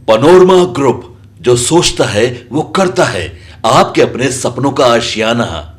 Panorama group, जो सोचता है वो करता है। आपके अपने सपनों का आशियाना।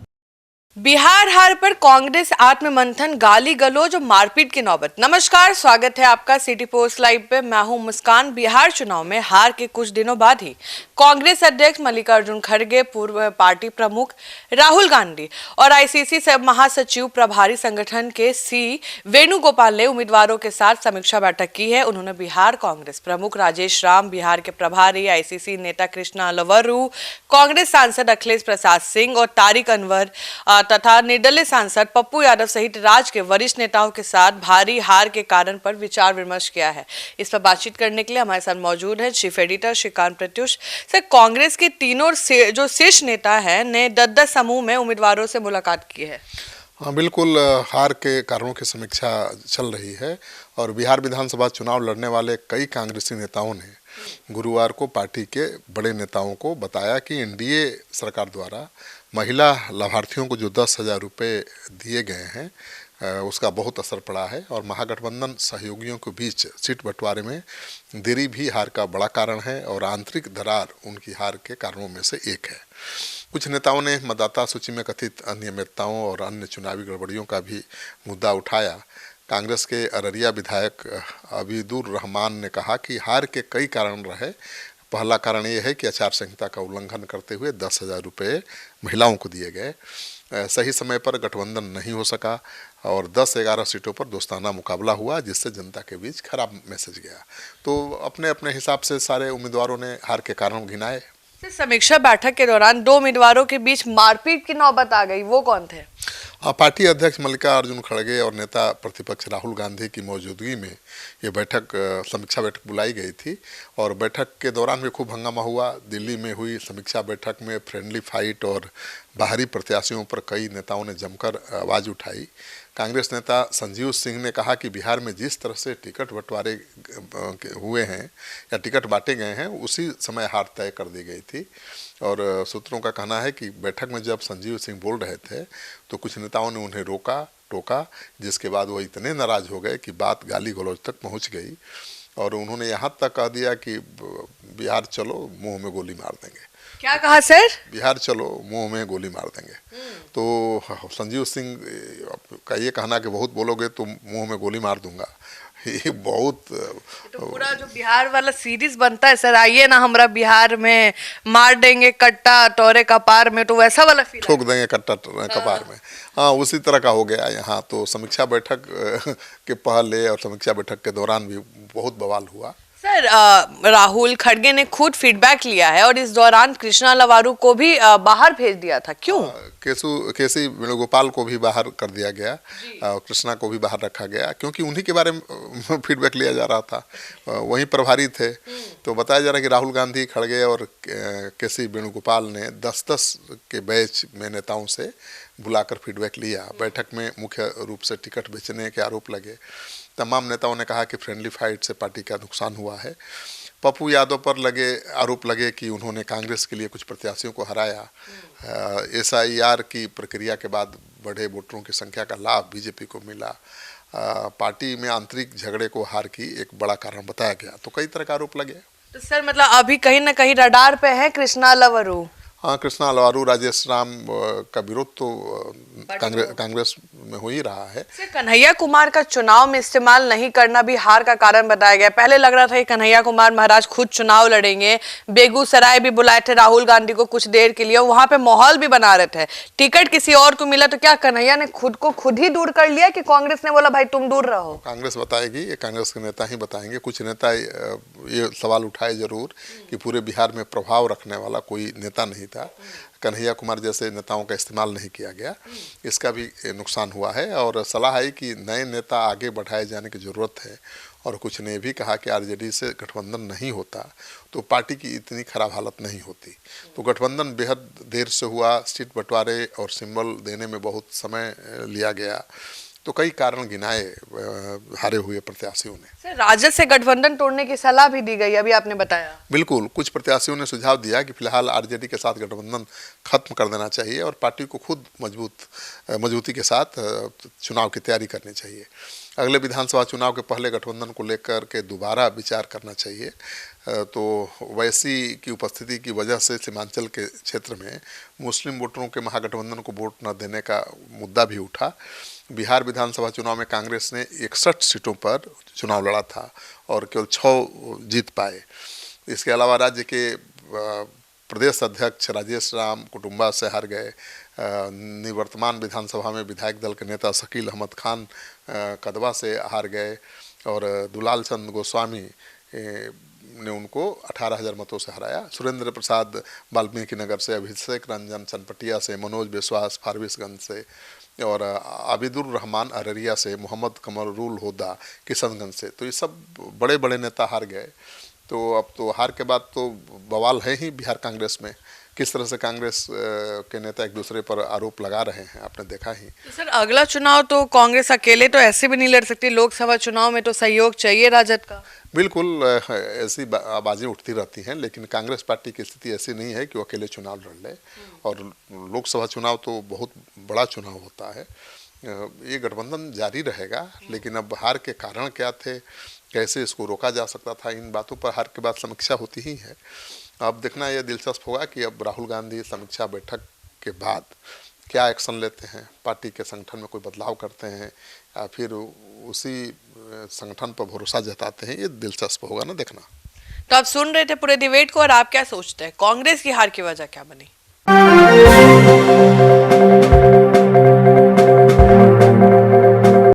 बिहार हार पर कांग्रेस आत्ममंथन, गाली गलौज और मारपीट की नौबत। नमस्कार, स्वागत है आपका सिटी पोस्ट लाइव पे। मैं हूं मुस्कान। बिहार चुनाव में हार के कुछ दिनों बाद ही कांग्रेस अध्यक्ष मल्लिकार्जुन खड़गे, पूर्व पार्टी प्रमुख राहुल गांधी और आईसीसी से महासचिव प्रभारी संगठन के सी वेणुगोपाल ने उम्मीदवारों के साथ समीक्षा बैठक की है। उन्होंने बिहार कांग्रेस प्रमुख राजेश राम, बिहार के प्रभारी आईसीसी नेता कृष्णा लवरू, कांग्रेस सांसद अखिलेश प्रसाद सिंह और तारिक अनवर तथा निर्दलीय सांसद पप्पू यादव सहित राज्य के वरिष्ठ नेताओं के साथ भारी हार के कारण पर विचार विमर्श किया है। इस पर बातचीत करने के लिए हमारे साथ मौजूद है chief editor Shrikant Pratyush. Sir, Congress के तीनों जो शीर्ष नेता हैं ने 10-10 समूह में उम्मीदवारों से मुलाकात की है। हाँ, बिल्कुल। हार के कारणों की समीक्षा चल रही है और बिहार विधानसभा चुनाव लड़ने वाले कई कांग्रेसी नेताओं ने गुरुवार को पार्टी के बड़े नेताओं को बताया कि एनडीए सरकार द्वारा महिला लाभार्थियों को जो 10,000 रुपये दिए गए हैं उसका बहुत असर पड़ा है और महागठबंधन सहयोगियों के बीच सीट बंटवारे में देरी भी हार का बड़ा कारण है और आंतरिक दरार उनकी हार के कारणों में से एक है। कुछ नेताओं ने मतदाता सूची में कथित अनियमितताओं और अन्य चुनावी गड़बड़ियों का भी मुद्दा उठाया। कांग्रेस के अररिया विधायक अबीदुर रहमान ने कहा कि हार के कई कारण रहे। पहला कारण ये है कि आचार संहिता का उल्लंघन करते हुए 10,000 रुपये महिलाओं को दिए गए, सही समय पर गठबंधन नहीं हो सका और 10-11 सीटों पर दोस्ताना मुकाबला हुआ, जिससे जनता के बीच खराब मैसेज गया। तो अपने अपने हिसाब से सारे उम्मीदवारों ने हार के कारण गिनाए। समीक्षा बैठक के दौरान 2 उम्मीदवारों के बीच मारपीट की नौबत आ गई, वो कौन थे? पार्टी अध्यक्ष मल्लिकार्जुन खड़गे और नेता प्रतिपक्ष राहुल गांधी की मौजूदगी में ये समीक्षा बैठक बुलाई गई थी और बैठक के दौरान भी खूब हंगामा हुआ। दिल्ली में हुई समीक्षा बैठक में फ्रेंडली फाइट और बाहरी प्रत्याशियों पर कई नेताओं ने जमकर आवाज़ उठाई। कांग्रेस नेता संजीव सिंह ने कहा कि बिहार में जिस तरह से टिकट बंटवारे हुए हैं या टिकट बांटे गए हैं उसी समय हार तय कर दी गई थी और सूत्रों का कहना है कि बैठक में जब संजीव सिंह बोल रहे थे तो कुछ नेताओं ने उन्हें टोका, जिसके बाद वो इतने नाराज हो गए कि बात गाली गलौज तक पहुंच गई और उन्होंने यहाँ तक कह दिया कि बिहार चलो मुंह में गोली मार देंगे। क्या कहा सर? बिहार चलो मुंह में गोली मार देंगे। तो संजीव सिंह का ये कहना कि बहुत बोलोगे तो मुंह में गोली मार दूंगा, ये बहुत तो पूरा जो बिहार वाला सीरीज बनता है सर, आइए ना हमरा बिहार में, मार देंगे कट्टा तोरे कपार में, तो वैसा वाला फील ठोक देंगे कट्टा कपार में। हाँ, उसी तरह का हो गया यहाँ। तो समीक्षा बैठक के पहले और समीक्षा बैठक के दौरान भी बहुत बवाल हुआ। सर, राहुल खड़गे ने खुद फीडबैक लिया है और इस दौरान कृष्णा लवारू को भी बाहर भेज दिया था। क्यों? केसी वेणुगोपाल को भी बाहर कर दिया गया, कृष्णा को भी बाहर रखा गया क्योंकि उन्हीं के बारे में फीडबैक लिया जा रहा था, वहीं प्रभारी थे। तो बताया जा रहा है कि राहुल गांधी, खड़गे और केसी वेणुगोपाल ने 10-10 के बैच में नेताओं से बुलाकर फीडबैक लिया। बैठक में मुख्य रूप से टिकट बेचने के आरोप लगे। तमाम नेताओं ने कहा कि फ्रेंडली फाइट से पार्टी का नुकसान हुआ है। पप्पू यादव पर आरोप लगे कि उन्होंने कांग्रेस के लिए कुछ प्रत्याशियों को हराया। एसआईआर की प्रक्रिया के बाद बढ़े वोटरों की संख्या का लाभ बीजेपी को मिला। पार्टी में आंतरिक झगड़े को हार की एक बड़ा कारण बताया गया। तो कई तरह का आरोप लगे। तो सर, मतलब अभी कहीं ना कहीं रडार पे है कृष्णा लवरू। हाँ, कृष्णा लवारू, राजेश राम का विरोध तो कांग्रेस में हो ही रहा है। कन्हैया कुमार का चुनाव में इस्तेमाल नहीं करना भी हार का कारण बताया गया। पहले लग रहा था कि कन्हैया कुमार महाराज खुद चुनाव लड़ेंगे। बेगूसराय भी बुलाए थे राहुल गांधी को कुछ देर के लिए, वहां पे माहौल भी बना रहे थे। टिकट किसी और को मिला तो क्या कन्हैया ने खुद को खुद ही दूर कर लिया कि कांग्रेस ने बोला भाई तुम दूर रहो? कांग्रेस बताएगी, ये कांग्रेस के नेता ही बताएंगे। कुछ नेता ये सवाल उठाए जरूर कि पूरे बिहार में प्रभाव रखने वाला कोई नेता नहीं था, कन्हैया कुमार जैसे नेताओं का इस्तेमाल नहीं किया गया, इसका भी नुकसान हुआ है। और सलाह है कि नए नेता आगे बढ़ाए जाने की ज़रूरत है। और कुछ ने भी कहा कि आरजेडी से गठबंधन नहीं होता तो पार्टी की इतनी खराब हालत नहीं होती। तो गठबंधन बेहद देर से हुआ, सीट बंटवारे और सिंबल देने में बहुत समय लिया गया। तो कई कारण गिनाए हारे हुए प्रत्याशियों ने। सर, राजद से गठबंधन तोड़ने की सलाह भी दी गई, अभी आपने बताया। बिल्कुल, कुछ प्रत्याशियों ने सुझाव दिया कि फिलहाल आरजेडी के साथ गठबंधन खत्म कर देना चाहिए और पार्टी को खुद मजबूती के साथ चुनाव की तैयारी करनी चाहिए। अगले विधानसभा चुनाव के पहले गठबंधन को लेकर के दोबारा विचार करना चाहिए। तो वैसी की उपस्थिति की वजह से सीमांचल के क्षेत्र में मुस्लिम वोटरों के महागठबंधन को वोट न देने का मुद्दा भी उठा। बिहार विधानसभा चुनाव में कांग्रेस ने 61 सीटों पर चुनाव लड़ा था और केवल 6 जीत पाए। इसके अलावा राज्य के प्रदेश अध्यक्ष राजेश राम कुटुंबा से हार गए। निवर्तमान विधानसभा में विधायक दल के नेता शकील अहमद खान कदवा से हार गए और दुलाल चंद गोस्वामी ने उनको 18,000 मतों से हराया। सुरेंद्र प्रसाद वाल्मीकि नगर से, अभिषेक रंजन चनपटिया से, मनोज विश्वास फारबिसगंज से और आबिदुर रहमान अररिया से, मोहम्मद कमरुल होदा किशनगंज से। तो ये सब बड़े बड़े नेता हार गए। तो अब तो हार के बाद तो बवाल है ही बिहार कांग्रेस में। किस तरह से कांग्रेस के नेता एक दूसरे पर आरोप लगा रहे हैं, आपने देखा ही। तो सर अगला चुनाव तो कांग्रेस अकेले तो ऐसे भी नहीं लड़ सकती, लोकसभा चुनाव में तो सहयोग चाहिए राजद का। बिल्कुल, ऐसी आवाज़ें उठती रहती हैं, लेकिन कांग्रेस पार्टी की स्थिति ऐसी नहीं है कि वो अकेले चुनाव लड़ ले। और लोकसभा चुनाव तो बहुत बड़ा चुनाव होता है। ये गठबंधन जारी रहेगा, लेकिन अब हार के कारण क्या थे, कैसे इसको रोका जा सकता था, इन बातों पर हार के बाद समीक्षा होती ही है। अब देखना यह दिलचस्प होगा कि अब राहुल गांधी समीक्षा बैठक के बाद क्या एक्शन लेते हैं, पार्टी के संगठन में कोई बदलाव करते हैं या फिर उसी संगठन पर भरोसा जताते हैं। ये दिलचस्प होगा ना देखना। तो आप सुन रहे थे पूरे डिबेट को और आप क्या सोचते हैं, कांग्रेस की हार की वजह क्या बनी?